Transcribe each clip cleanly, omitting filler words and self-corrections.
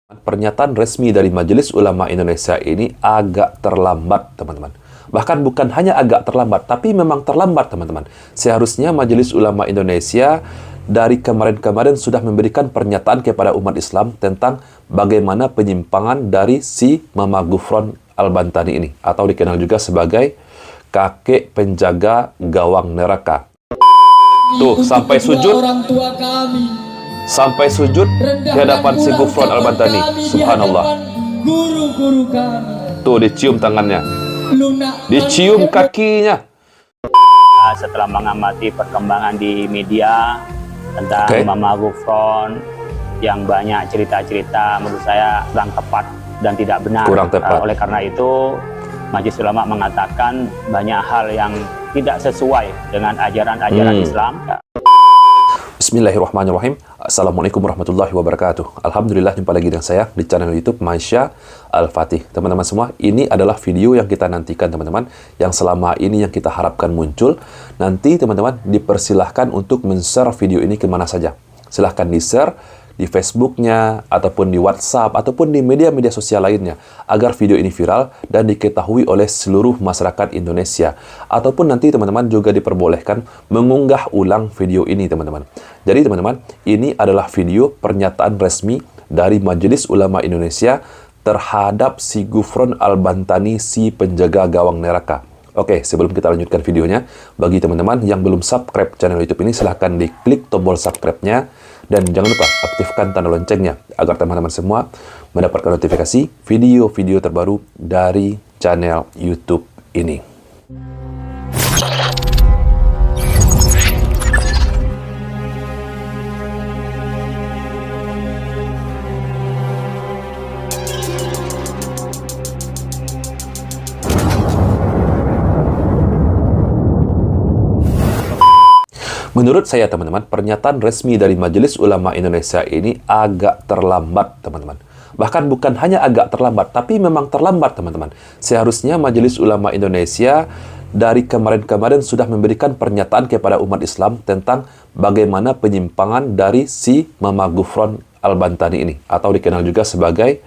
Pernyataan resmi dari Majelis Ulama Indonesia ini agak terlambat, teman-teman. Bahkan bukan hanya agak terlambat, tapi memang terlambat, teman-teman. Seharusnya Majelis Ulama Indonesia dari kemarin-kemarin sudah memberikan pernyataan kepada umat Islam tentang bagaimana penyimpangan dari si Mama Ghufron Al-Bantani ini, atau dikenal juga sebagai kakek penjaga gawang neraka. Tuh, sampai sujud. Sampai sujud di hadapan si Ghufron Al-Bantani. Subhanallah. Tuh, dicium tangannya. Dicium kakinya. Setelah mengamati perkembangan di media tentang Mama Ghufron yang banyak cerita-cerita menurut saya kurang tepat dan tidak benar. Kurang tepat. Oleh karena itu, Majelis Ulama mengatakan banyak hal yang tidak sesuai dengan ajaran-ajaran Islam. Bismillahirrahmanirrahim. Assalamualaikum warahmatullahi wabarakatuh. Alhamdulillah, jumpa lagi dengan saya di channel YouTube Maisha Al-Fatih. Teman-teman semua, ini adalah video yang kita nantikan, teman-teman, yang selama ini yang kita harapkan muncul. Nanti teman-teman dipersilahkan untuk men-share video ini kemana saja. Silahkan di-share di Facebooknya, ataupun di WhatsApp, ataupun di media-media sosial lainnya, agar video ini viral dan diketahui oleh seluruh masyarakat Indonesia. Ataupun nanti teman-teman juga diperbolehkan mengunggah ulang video ini, teman-teman. Jadi teman-teman, ini adalah video pernyataan resmi dari Majelis Ulama Indonesia terhadap si Ghufron Al-Bantani, si penjaga gawang neraka. Oke, sebelum kita lanjutkan videonya, bagi teman-teman yang belum subscribe channel YouTube ini, silahkan diklik tombol subscribe-nya. Dan jangan lupa aktifkan tanda loncengnya agar teman-teman semua mendapatkan notifikasi video-video terbaru dari channel YouTube ini. Menurut saya, teman-teman, pernyataan resmi dari Majelis Ulama Indonesia ini agak terlambat, teman-teman. Bahkan bukan hanya agak terlambat, tapi memang terlambat, teman-teman. Seharusnya Majelis Ulama Indonesia dari kemarin-kemarin sudah memberikan pernyataan kepada umat Islam tentang bagaimana penyimpangan dari si Mama Ghufron Al-Bantani ini, atau dikenal juga sebagai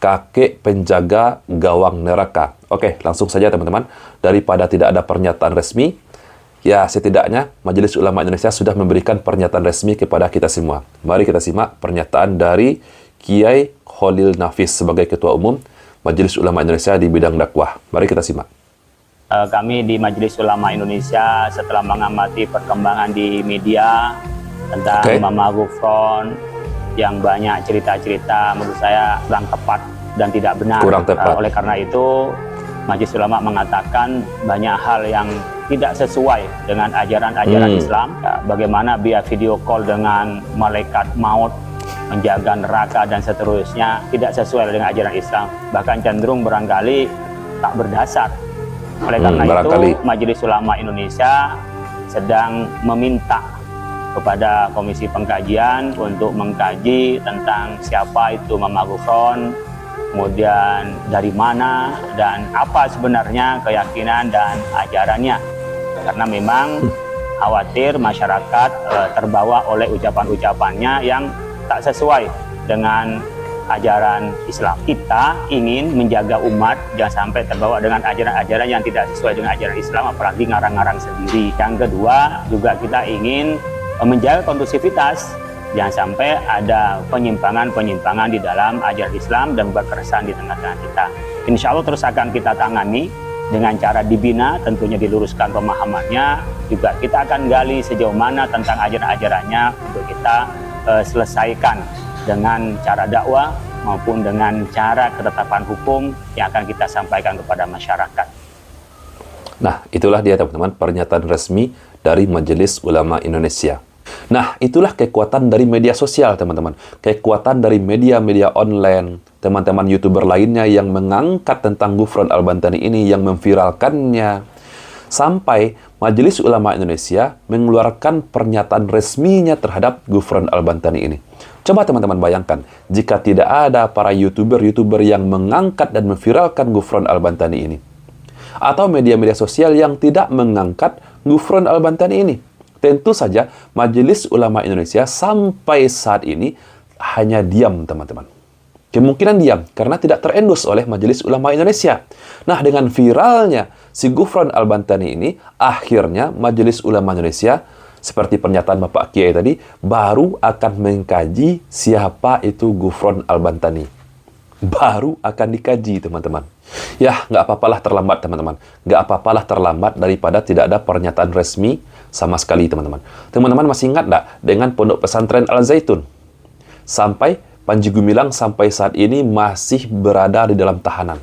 kakek penjaga gawang neraka. Oke, langsung saja, teman-teman. Daripada tidak ada pernyataan resmi, ya, setidaknya Majelis Ulama Indonesia sudah memberikan pernyataan resmi kepada kita semua. Mari kita simak pernyataan dari Kiai Khalil Nafis sebagai Ketua Umum Majelis Ulama Indonesia di bidang dakwah. Mari kita simak. Kami di Majelis Ulama Indonesia setelah mengamati perkembangan di media tentang Mama Ghufron yang banyak cerita-cerita menurut saya kurang tepat dan tidak benar. Kurang tepat. Oleh karena itu, Majelis Ulama mengatakan banyak hal yang tidak sesuai dengan ajaran-ajaran Islam. Bagaimana via video call dengan malaikat maut, menjaga neraka dan seterusnya, tidak sesuai dengan ajaran Islam. Bahkan cenderung barangkali tak berdasar. Oleh karena itu, Majelis Ulama Indonesia sedang meminta kepada Komisi Pengkajian untuk mengkaji tentang siapa itu Mama Ghufron, kemudian dari mana dan apa sebenarnya keyakinan dan ajarannya. Karena memang khawatir masyarakat terbawa oleh ucapan-ucapannya yang tak sesuai dengan ajaran Islam. Kita ingin menjaga umat jangan sampai terbawa dengan ajaran-ajaran yang tidak sesuai dengan ajaran Islam, apalagi ngarang-ngarang sendiri. Yang kedua, juga kita ingin menjaga kondusivitas. Jangan sampai ada penyimpangan-penyimpangan di dalam ajaran Islam dan berkeresahan di tengah-tengah kita. Insya Allah terus akan kita tangani dengan cara dibina, tentunya diluruskan pemahamannya. Juga kita akan gali sejauh mana tentang ajaran-ajarannya untuk kita selesaikan dengan cara dakwah maupun dengan cara ketetapan hukum yang akan kita sampaikan kepada masyarakat. Nah, itulah dia, teman-teman, pernyataan resmi dari Majelis Ulama Indonesia. Nah, itulah kekuatan dari media sosial, teman-teman. Kekuatan dari media-media online, teman-teman YouTuber lainnya yang mengangkat tentang Ghufron Al-Bantani ini, yang memviralkannya. Sampai Majelis Ulama Indonesia mengeluarkan pernyataan resminya terhadap Ghufron Al-Bantani ini. Coba teman-teman bayangkan, jika tidak ada para YouTuber yang mengangkat dan memviralkan Ghufron Al-Bantani ini. Atau media-media sosial yang tidak mengangkat Ghufron Al-Bantani ini. Tentu saja Majelis Ulama Indonesia sampai saat ini hanya diam, teman-teman. Kemungkinan diam karena tidak terendus oleh Majelis Ulama Indonesia. Nah, dengan viralnya si Ghufran Al-Bantani ini, akhirnya Majelis Ulama Indonesia, seperti pernyataan Bapak Kiai tadi, baru akan mengkaji siapa itu Ghufran Al-Bantani. Baru akan dikaji, teman-teman. Ya, nggak apa-apalah terlambat, teman-teman. Nggak apa-apalah terlambat daripada tidak ada pernyataan resmi sama sekali, teman-teman. Teman-teman masih ingat nggak dengan Pondok Pesantren Al-Zaitun? Sampai Panji Gumilang sampai saat ini masih berada di dalam tahanan.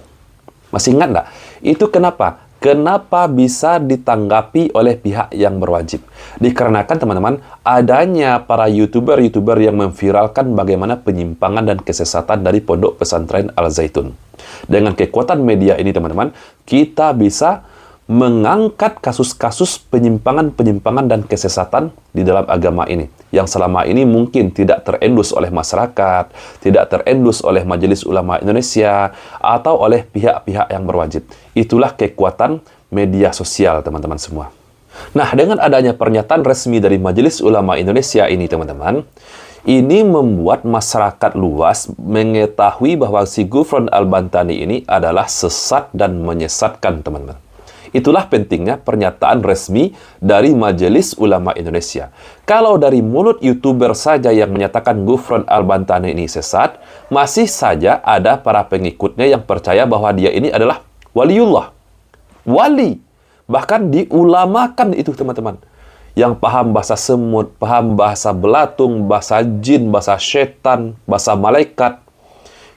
Masih ingat nggak? Itu kenapa? Kenapa bisa ditanggapi oleh pihak yang berwajib? Dikarenakan, teman-teman, adanya para YouTuber yang memviralkan bagaimana penyimpangan dan kesesatan dari Pondok Pesantren Al-Zaitun. Dengan kekuatan media ini, teman-teman, kita bisa mengangkat kasus-kasus penyimpangan dan kesesatan di dalam agama ini, yang selama ini mungkin tidak terendus oleh masyarakat, tidak terendus oleh Majelis Ulama Indonesia, atau oleh pihak-pihak yang berwajib. Itulah kekuatan media sosial, teman-teman semua. Nah, dengan adanya pernyataan resmi dari Majelis Ulama Indonesia ini, teman-teman, ini membuat masyarakat luas mengetahui bahwa si Ghufran Al-Bantani ini adalah sesat dan menyesatkan, teman-teman. Itulah pentingnya pernyataan resmi dari Majelis Ulama Indonesia. Kalau dari mulut YouTuber saja yang menyatakan Ghufran Al-Bantani ini sesat, masih saja ada para pengikutnya yang percaya bahwa dia ini adalah waliullah. Wali. Bahkan diulamakan itu, teman-teman. Yang paham bahasa semut, paham bahasa belatung, bahasa jin, bahasa setan, bahasa malaikat.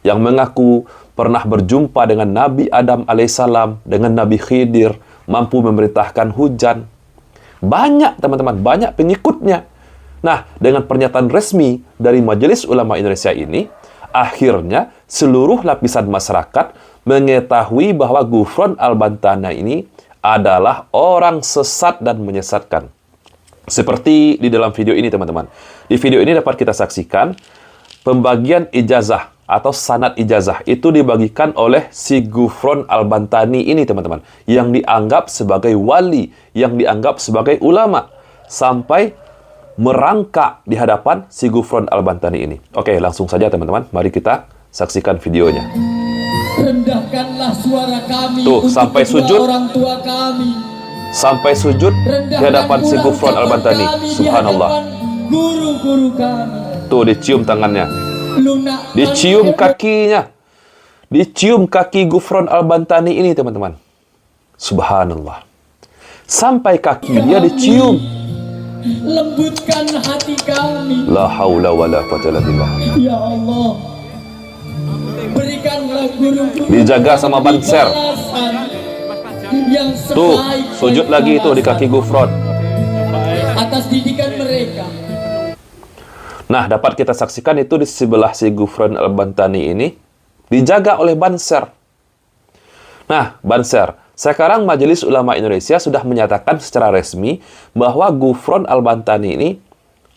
Yang mengaku pernah berjumpa dengan Nabi Adam alaihissalam, dengan Nabi Khidir, mampu memerintahkan hujan. Banyak, teman-teman, banyak pengikutnya. Nah, dengan pernyataan resmi dari Majelis Ulama Indonesia ini, akhirnya seluruh lapisan masyarakat mengetahui bahwa Ghufran Al-Bantani ini adalah orang sesat dan menyesatkan. Seperti di dalam video ini, teman-teman. Di video ini dapat kita saksikan pembagian ijazah atau sanad ijazah itu dibagikan oleh si Ghufran Al-Bantani ini, teman-teman, yang dianggap sebagai wali, yang dianggap sebagai ulama, sampai merangkak di hadapan si Ghufran Al-Bantani ini. Oke, langsung saja, teman-teman, mari kita saksikan videonya. Rendahkanlah suara kami. Tuh, sampai sujud. Orang tua kami. Sampai sujud di hadapan si Ghufran Al-Bantani. Subhanallah. Guru-guru kami. Tuh, dicium tangannya. Dicium kakinya. Dicium kaki Ghufran Al-Bantani ini, teman-teman. Subhanallah. Sampai kaki dia dicium. Lembutkan hati kami. La haula wa la quwwata illa billah. Ya Allah. Berikanlah guru-guru dijaga sama Banser. Yang Tuh, sujud lagi itu di kaki Ghufran. Atas didikan mereka. Nah, dapat kita saksikan itu di sebelah si Ghufran Al-Bantani ini dijaga oleh Banser. Nah, Banser, sekarang Majelis Ulama Indonesia sudah menyatakan secara resmi bahwa Ghufran Al-Bantani ini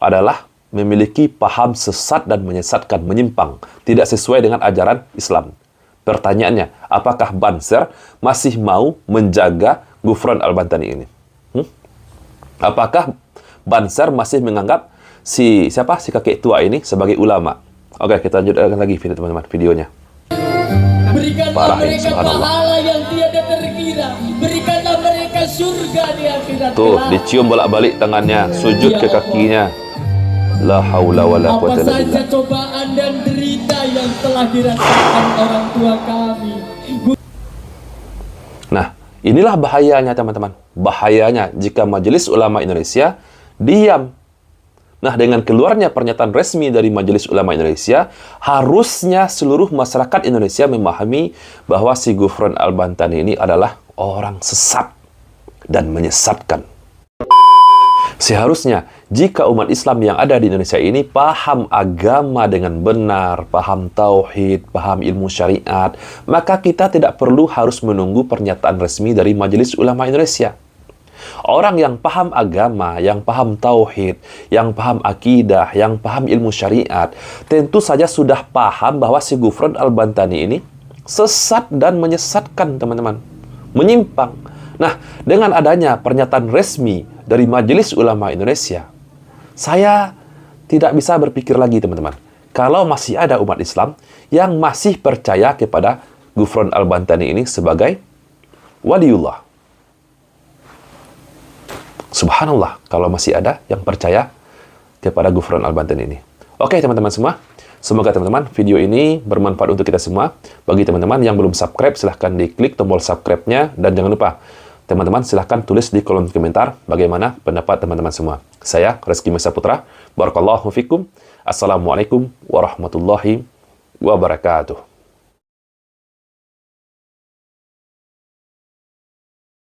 adalah memiliki paham sesat dan menyesatkan, menyimpang, tidak sesuai dengan ajaran Islam. Pertanyaannya, apakah Banser masih mau menjaga Ghufran Al-Bantani ini? Apakah Banser masih menganggap si kakek tua ini sebagai ulama? Oke, kita lanjutkan lagi video, teman-teman, videonya. Berikanlah mereka pahala yang tiada terkira. Berikanlah mereka surga di akhirat. Tuh, dicium bolak-balik tangannya, sujud ke kakinya. La haula wa la quwwata illa billah. Apa saja cobaan dan derita yang telah dirasakan orang tua kami. Nah, inilah bahayanya, teman-teman. Bahayanya jika Majelis Ulama Indonesia diam. Nah, dengan keluarnya pernyataan resmi dari Majelis Ulama Indonesia, harusnya seluruh masyarakat Indonesia memahami bahwa si Ghufran Al-Bantani ini adalah orang sesat dan menyesatkan. Seharusnya, jika umat Islam yang ada di Indonesia ini paham agama dengan benar, paham tauhid, paham ilmu syariat, maka kita tidak perlu harus menunggu pernyataan resmi dari Majelis Ulama Indonesia. Orang yang paham agama, yang paham tauhid, yang paham akidah, yang paham ilmu syariat, tentu saja sudah paham bahwa si Ghufran Al-Bantani ini sesat dan menyesatkan, teman-teman. Menyimpang. Nah, dengan adanya pernyataan resmi dari Majelis Ulama Indonesia, saya tidak bisa berpikir lagi, teman-teman. kalau masih ada umat Islam yang masih percaya kepada Ghufran Al-Bantani ini sebagai waliullah. Subhanallah, kalau masih ada yang percaya kepada Ghufran Al-Bantani ini. Oke, teman-teman semua. Semoga teman-teman video ini bermanfaat untuk kita semua. Bagi teman-teman yang belum subscribe, silahkan diklik tombol subscribe-nya. Dan jangan lupa, teman-teman silahkan tulis di kolom komentar bagaimana pendapat teman-teman semua. Saya, Reski Mesa Putra. Barakallahu fikum. Assalamualaikum warahmatullahi wabarakatuh.